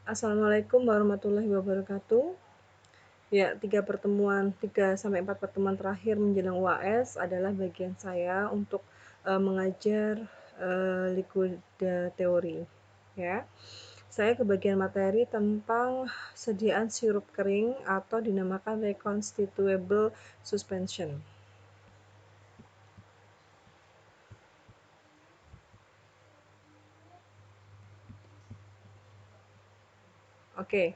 Assalamualaikum warahmatullahi wabarakatuh. Ya, 3 sampai 4 pertemuan terakhir menjelang UAS adalah bagian saya untuk mengajar liquida teori. Ya, saya ke bagian materi tentang sediaan sirup kering atau dinamakan reconstituable suspension. Oke.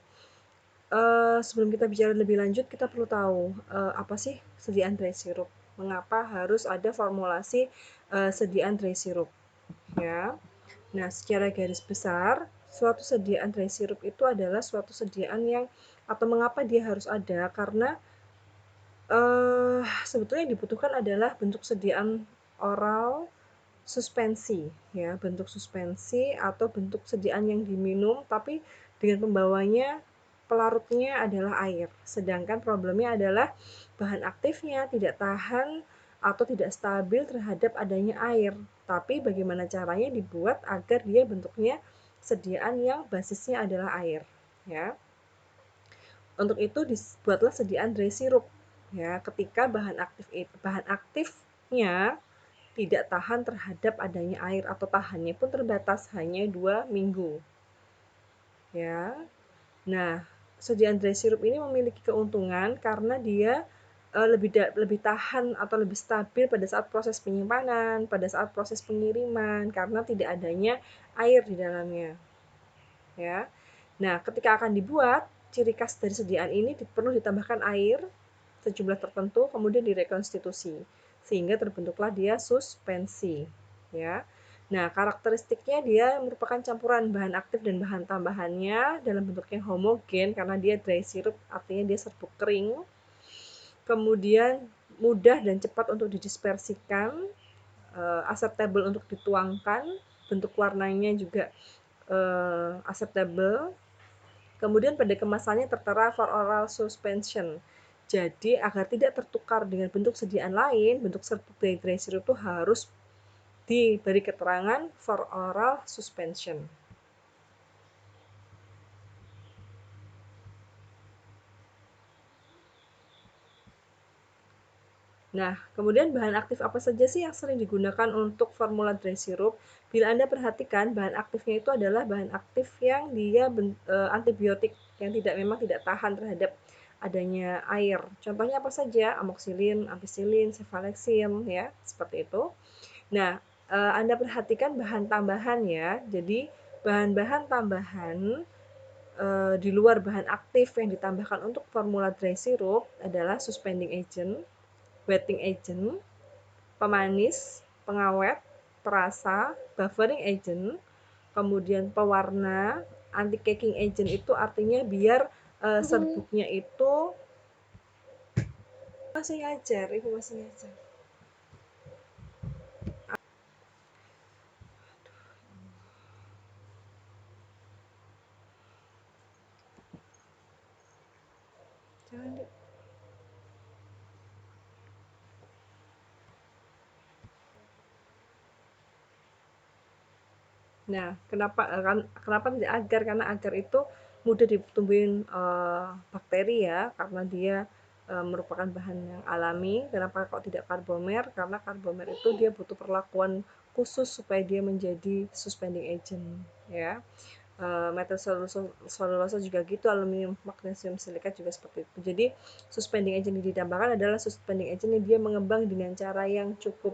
Sebelum kita bicara lebih lanjut, kita perlu tahu apa sih sediaan dry syrup. Mengapa harus ada formulasi sediaan dry syrup, ya. Nah, secara garis besar, suatu sediaan dry syrup itu adalah suatu sediaan yang atau mengapa dia harus ada, karena sebetulnya yang dibutuhkan adalah bentuk sediaan oral suspensi, ya, bentuk suspensi atau bentuk sediaan yang diminum, tapi dengan pembawanya pelarutnya adalah air. Sedangkan problemnya adalah bahan aktifnya tidak tahan atau tidak stabil terhadap adanya air. Tapi bagaimana caranya dibuat agar dia bentuknya sediaan yang basisnya adalah air, ya. Untuk itu dibuatlah sediaan dry syrup, ya, ketika bahan aktifnya tidak tahan terhadap adanya air atau tahannya pun terbatas hanya 2 minggu, ya. Nah, sediaan dry syrup ini memiliki keuntungan karena dia lebih tahan atau lebih stabil pada saat proses penyimpanan, pada saat proses pengiriman karena tidak adanya air di dalamnya, ya. Nah, ketika akan dibuat, ciri khas dari sediaan ini perlu ditambahkan air sejumlah tertentu kemudian direkonstitusi sehingga terbentuklah dia suspensi, ya. Nah, karakteristiknya dia merupakan campuran bahan aktif dan bahan tambahannya dalam bentuk yang homogen karena dia dry syrup, artinya dia serbuk kering. Kemudian mudah dan cepat untuk didispersikan, acceptable untuk dituangkan, bentuk warnanya juga acceptable. Kemudian pada kemasannya tertera for oral suspension. Jadi agar tidak tertukar dengan bentuk sediaan lain, bentuk serbuk dry syrup itu harus diberi keterangan for oral suspension. Nah, kemudian bahan aktif apa saja sih yang sering digunakan untuk formula dry syrup? Bila Anda perhatikan, bahan aktifnya itu adalah bahan aktif yang dia antibiotik yang memang tidak tahan terhadap adanya air. Contohnya apa saja? Amoxicillin, ampicillin, cefalexin, ya, seperti itu. Nah, Anda perhatikan bahan tambahan ya. Jadi, bahan-bahan tambahan di luar bahan aktif yang ditambahkan untuk formula dry syrup adalah suspending agent, wetting agent, pemanis, pengawet, perasa, buffering agent, kemudian pewarna, anti caking agent itu artinya biar serbuknya itu masih ngajar, ibu masih ngajar. Jangan deh. Nah, kenapa tidak agar? Karena agar itu mudah ditumbuhin bakteri ya, karena dia merupakan bahan yang alami. Kenapa kok tidak karbomer? Karena karbomer itu dia butuh perlakuan khusus supaya dia menjadi suspending agent, ya. Metal selulosa juga gitu, aluminium magnesium silikat juga seperti itu. Jadi suspending agent yang ditambahkan adalah suspending agent yang dia mengembang dengan cara yang cukup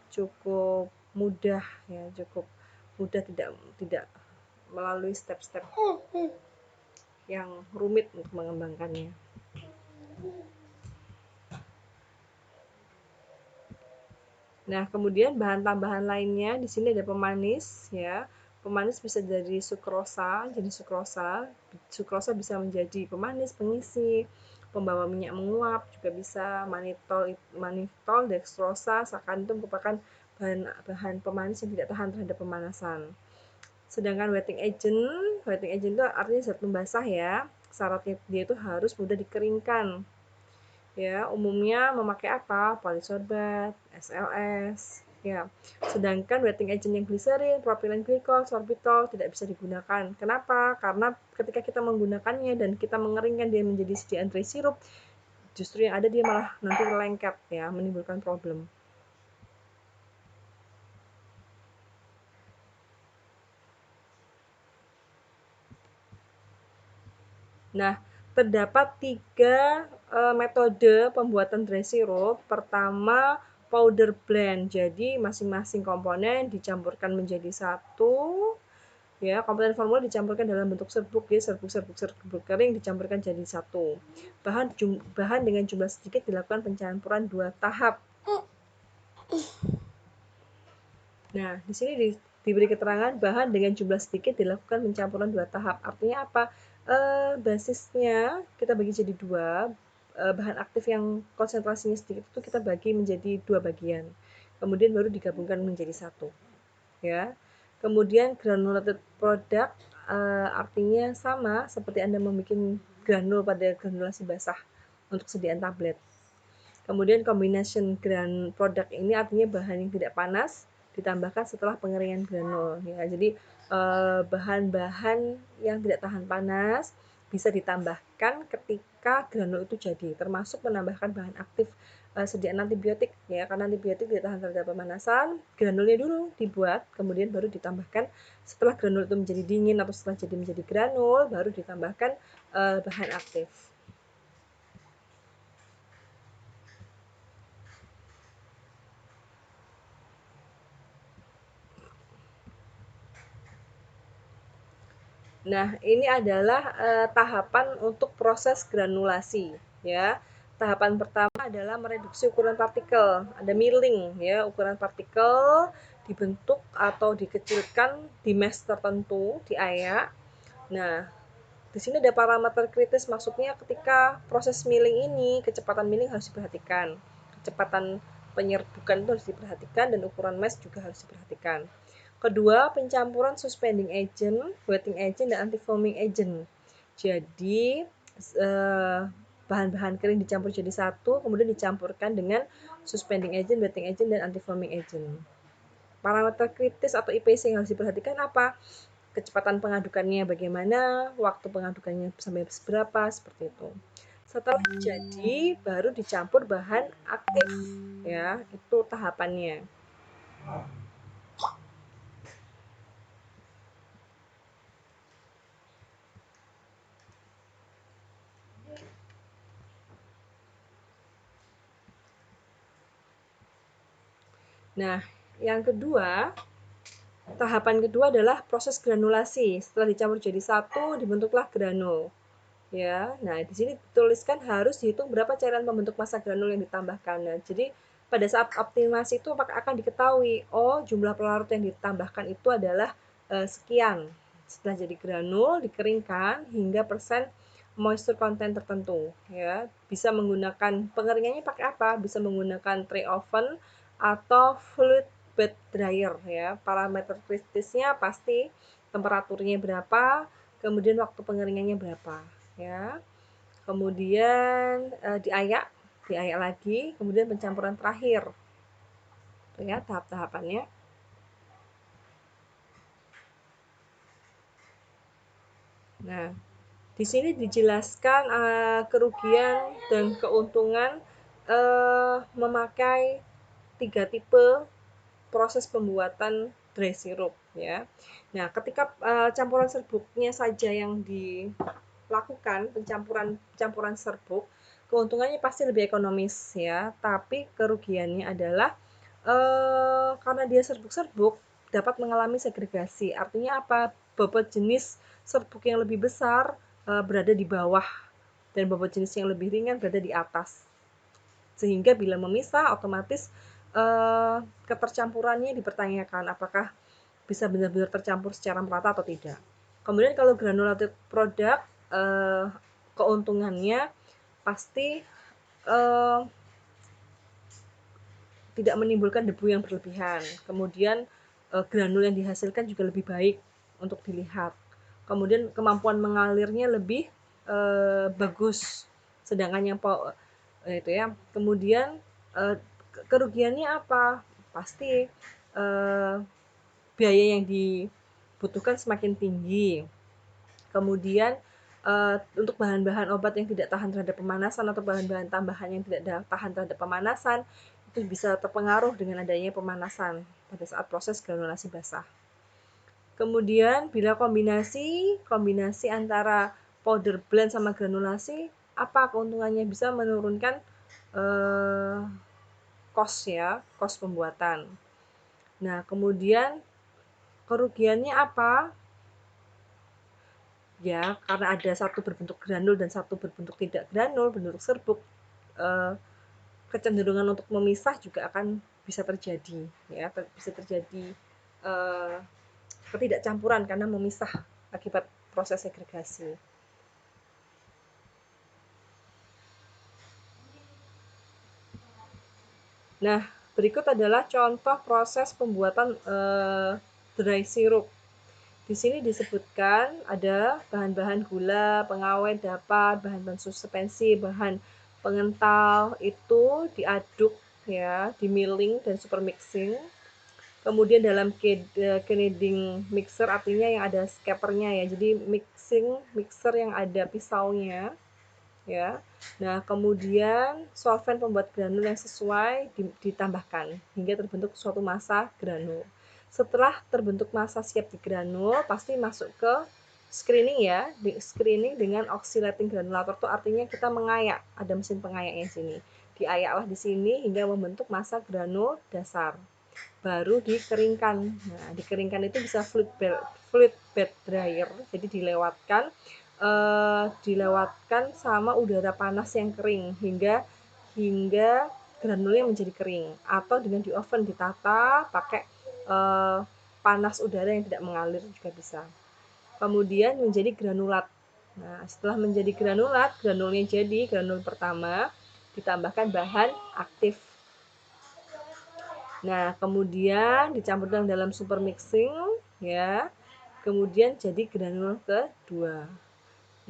cukup mudah, ya, cukup mudah, tidak tidak melalui step-step yang rumit untuk mengembangkannya. Nah, kemudian bahan tambahan lainnya di sini ada pemanis, ya. Pemanis bisa dari sukrosa, jenis sukrosa. Sukrosa bisa menjadi pemanis, pengisi, pembawa minyak menguap, juga bisa manitol, dextrosa, sakan itu merupakan bahan pemanis yang tidak tahan terhadap pemanasan. Sedangkan wetting agent itu artinya zat pembasah ya. Syaratnya dia itu harus mudah dikeringkan. Ya, umumnya memakai apa? Polisorbat, SLS, Ya, sedangkan wetting agent yang gliserin, propylene glikol, sorbitol tidak bisa digunakan. Kenapa? Karena ketika kita menggunakannya dan kita mengeringkan dia menjadi sediaan dry syrup, justru yang ada dia malah nanti lengket ya, menimbulkan problem. Nah, terdapat 3 metode pembuatan dry syrup. Pertama, powder blend. Jadi masing-masing komponen dicampurkan menjadi satu. Ya, komponen formula dicampurkan dalam bentuk serbuk, ya, serbuk kering dicampurkan jadi satu. Bahan dengan jumlah sedikit dilakukan pencampuran 2 tahap. Nah, di sini diberi keterangan bahan dengan jumlah sedikit dilakukan pencampuran 2 tahap. Artinya apa? Basisnya kita bagi jadi 2, bahan aktif yang konsentrasinya sedikit itu kita bagi menjadi 2 bagian. Kemudian baru digabungkan menjadi satu. Ya. Kemudian granulated product artinya sama seperti Anda membuat granul pada granulasi basah untuk sediaan tablet. Kemudian combination product ini artinya bahan yang tidak panas ditambahkan setelah pengeringan granul ya. Jadi bahan-bahan yang tidak tahan panas bisa ditambahkan ketika granul itu jadi, termasuk menambahkan bahan aktif sediaan antibiotik ya, karena antibiotik tidak tahan terhadap pemanasan. Granulnya dulu dibuat, kemudian baru ditambahkan setelah granul itu menjadi dingin atau setelah jadi menjadi granul, baru ditambahkan bahan aktif. Nah, ini adalah tahapan untuk proses granulasi ya. Tahapan pertama adalah mereduksi ukuran partikel. Ada milling ya, ukuran partikel dibentuk atau dikecilkan di mesh tertentu, di ayak. Nah, di sini ada parameter kritis, maksudnya ketika proses milling ini, kecepatan milling harus diperhatikan. Kecepatan penyerbukan itu harus diperhatikan dan ukuran mesh juga harus diperhatikan. Kedua, pencampuran suspending agent, wetting agent, dan anti-foaming agent. Jadi, bahan-bahan kering dicampur jadi satu, kemudian dicampurkan dengan suspending agent, wetting agent, dan anti-foaming agent. Parameter kritis atau IPC yang harus diperhatikan apa? Kecepatan pengadukannya bagaimana, waktu pengadukannya sampai berapa, seperti itu. Setelah jadi, baru dicampur bahan aktif, ya, itu tahapannya. Nah, yang kedua, tahapan kedua adalah proses granulasi. Setelah dicampur jadi satu, dibentuklah granul. Ya, nah di sini dituliskan harus dihitung berapa cairan pembentuk massa granul yang ditambahkan. Nah, jadi pada saat optimasi itu akan diketahui, oh jumlah pelarut yang ditambahkan itu adalah sekian. Setelah jadi granul, dikeringkan hingga persen moisture content tertentu. Ya, bisa menggunakan pengeringannya pakai apa? Bisa menggunakan tray oven atau fluid bed dryer. Ya, parameter kritisnya pasti temperaturnya berapa, kemudian waktu pengeringannya berapa. Ya, kemudian diayak lagi, kemudian pencampuran terakhir. Tuh ya, tahap-tahapannya. Nah, di sini dijelaskan kerugian dan keuntungan memakai 3 tipe proses pembuatan dry syrup ya. Nah, ketika campuran serbuknya saja yang dilakukan campuran serbuk, keuntungannya pasti lebih ekonomis ya, tapi kerugiannya adalah karena dia serbuk-serbuk dapat mengalami segregasi. Artinya apa? Bobot jenis serbuk yang lebih besar berada di bawah dan bobot jenis yang lebih ringan berada di atas. Sehingga bila memisah otomatis ketercampurannya dipertanyakan apakah bisa benar-benar tercampur secara merata atau tidak. Kemudian kalau granulated product keuntungannya pasti tidak menimbulkan debu yang berlebihan. Kemudian granul yang dihasilkan juga lebih baik untuk dilihat. Kemudian kemampuan mengalirnya lebih bagus. Sedangkan yang itu ya. Kemudian kerugiannya apa? pasti biaya yang dibutuhkan semakin tinggi. Kemudian untuk bahan-bahan obat yang tidak tahan terhadap pemanasan atau bahan-bahan tambahan yang tidak tahan terhadap pemanasan itu bisa terpengaruh dengan adanya pemanasan pada saat proses granulasi basah. Kemudian bila kombinasi antara powder blend sama granulasi, apa keuntungannya? Bisa menurunkan cost pembuatan. Nah, kemudian kerugiannya apa? Ya, karena ada satu berbentuk granul dan satu berbentuk tidak granul, berbentuk serbuk, kecenderungan untuk memisah juga akan bisa terjadi, ya, bisa terjadi ketidakcampuran karena memisah akibat proses segregasi. Nah, berikut adalah contoh proses pembuatan dry syrup. Di sini disebutkan ada bahan-bahan gula, pengawet dapat, bahan-bahan suspensi, bahan pengental itu diaduk ya, di milling dan super mixing. Kemudian dalam kneading mixer artinya yang ada scrapernya ya. Jadi mixer yang ada pisaunya ya. Nah, kemudian solvent pembuat granul yang sesuai ditambahkan hingga terbentuk suatu massa granul. Setelah terbentuk massa siap di granul, pasti masuk ke screening ya. Screening dengan oscillating granulator itu artinya kita mengayak, ada mesin pengayaknya di sini. Diayaklah di sini hingga membentuk massa granul dasar. Baru dikeringkan. Nah, dikeringkan itu bisa fluid bed dryer, jadi dilewatkan sama udara panas yang kering hingga granulnya menjadi kering, atau dengan di oven ditata pakai panas udara yang tidak mengalir juga bisa. Kemudian menjadi granulat. Nah, setelah menjadi granulat, granulnya jadi granul pertama, ditambahkan bahan aktif. Nah, kemudian dicampur dalam super mixing ya. Kemudian jadi granul kedua.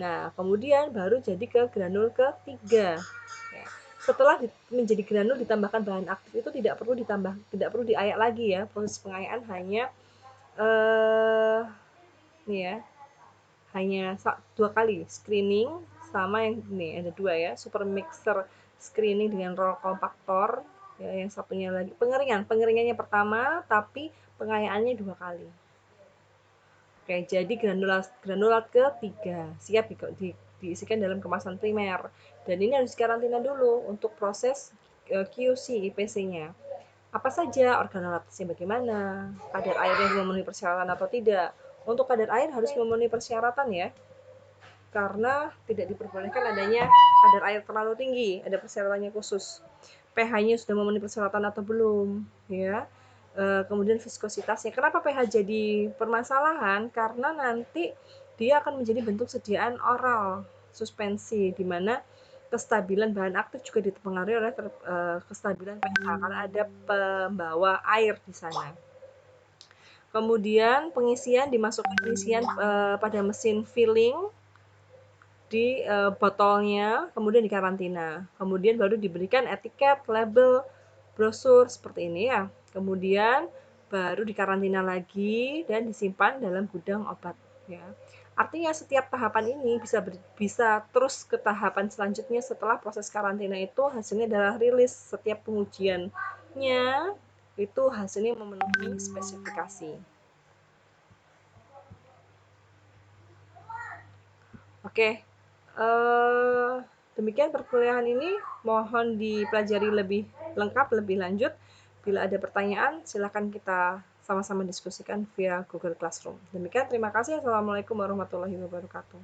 Nah, kemudian baru jadi ke granul ketiga. Ya. Setelah menjadi granul ditambahkan bahan aktif itu tidak perlu diayak lagi ya. Proses pengayaan hanya nih ya, hanya 2 kali screening sama yang ini ada 2 ya, super mixer screening dengan roll compactor ya, yang satunya lagi pengeringannya pertama tapi pengayaannya 2 kali. Oke, jadi granulat ketiga siap diisikan dalam kemasan primer dan ini harus dikarantina dulu untuk proses QC IPC-nya. Apa saja organoleptisnya, bagaimana, kadar airnya memenuhi persyaratan atau tidak. Untuk kadar air harus memenuhi persyaratan ya, karena tidak diperbolehkan adanya kadar air terlalu tinggi, ada persyaratannya khusus. pH-nya sudah memenuhi persyaratan atau belum, ya. Kemudian viskositasnya. Kenapa pH jadi permasalahan? Karena nanti dia akan menjadi bentuk sediaan oral suspensi, di mana kestabilan bahan aktif juga dipengaruhi oleh kestabilan pH karena ada pembawa air di sana. Kemudian dimasukkan pengisian pada mesin filling di botolnya, kemudian dikarantina. Kemudian baru diberikan etiket, label, brosur seperti ini ya. Kemudian baru dikarantina lagi dan disimpan dalam gudang obat ya. Artinya setiap tahapan ini bisa terus ke tahapan selanjutnya setelah proses karantina itu hasilnya adalah rilis. Setiap pengujiannya itu hasilnya memenuhi spesifikasi. Oke, demikian perkuliahan ini. Mohon dipelajari lebih lengkap, lebih lanjut. Bila ada pertanyaan, silakan kita sama-sama diskusikan via Google Classroom. Demikian, terima kasih. Assalamualaikum warahmatullahi wabarakatuh.